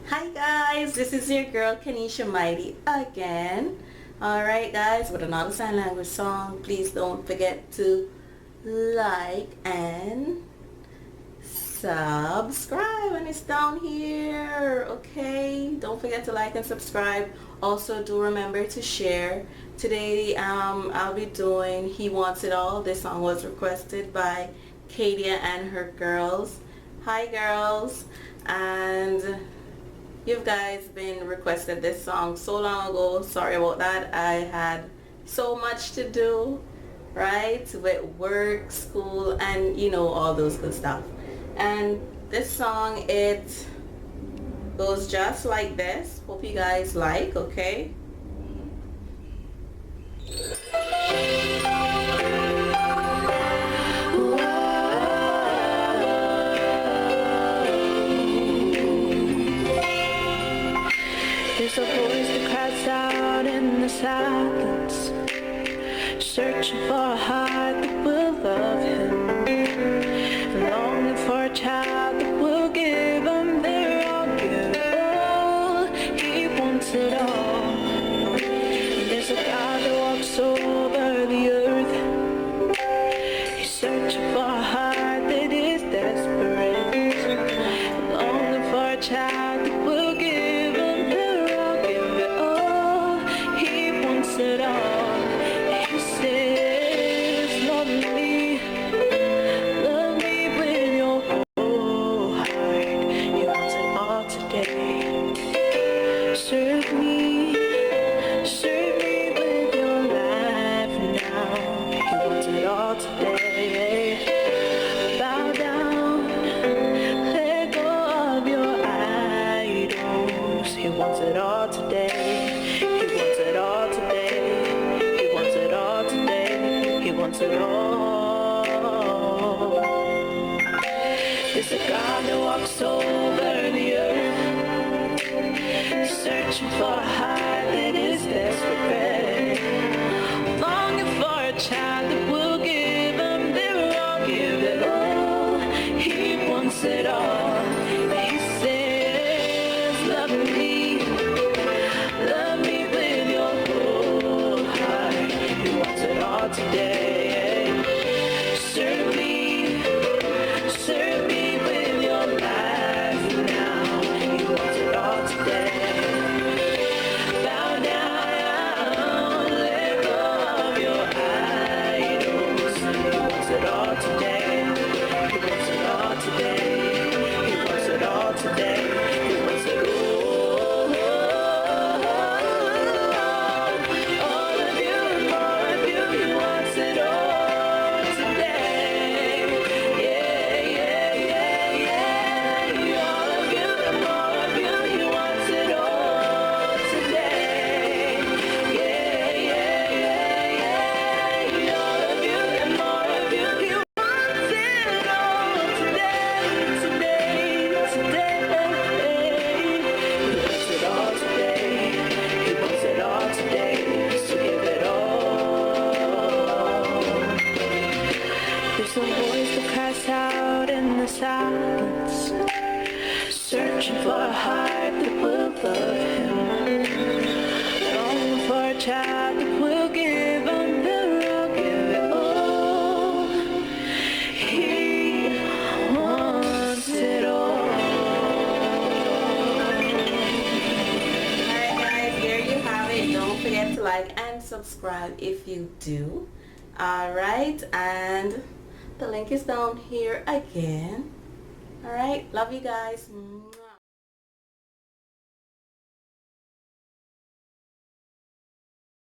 Hi guys, this is your girl Keneisha Mighty again. Alright guys, with another sign language song. Please don't forget to like and subscribe when it's down here. Okay, don't forget to like and subscribe. Also do remember to share. Today I'll be doing He Wants It All. This song was requested by Kadia and her girls. Hi girls. And you guys been requested this song so long ago. Sorry about that. I had so much to do, right, with work, school, and you know, all those good stuff. And this song, it goes just like this. Hope you guys like. Okay, there's a voice that cries out in the silence, searching for a heart that will love him, longing for a child that will give him their all, give it all. He wants it all. There's a God that walks over the earth. He's searching for a heart that is desperate, longing for a child that will give him their all, give it all. He wants it all. He says, love me with your whole heart. He wants it all today. Serve me with your life now. He wants it all today. Bow down, let go of your idols. He wants it all today. He wants it all today. He wants it all today. He wants it all. There's a God that walks over the earth, searching for a heart that is desperate, longing for a child that will give him their all, give it all. He wants it all. He says, love me with your whole heart. He wants it all today. Serve me with your life now. He wants it all today. Bow down, let go of your idols. He wants it all today. He wants it all today. He wants it all today. He wants it all. All of you and more of you. He wants it all today. All of you and more of you. He wants it all today. All of you and more of you. He wants it all today. He wants it all today. He wants it all today. So give it all. There's a voice that cries out in the silence, searching for a heart that will love him, longing for a child that will give him their all, give it all. He wants it all. alright guys, there you have it. Don't forget to like and subscribe if you do. Alright, and the link is down here again. Alright, love you guys. Mwah.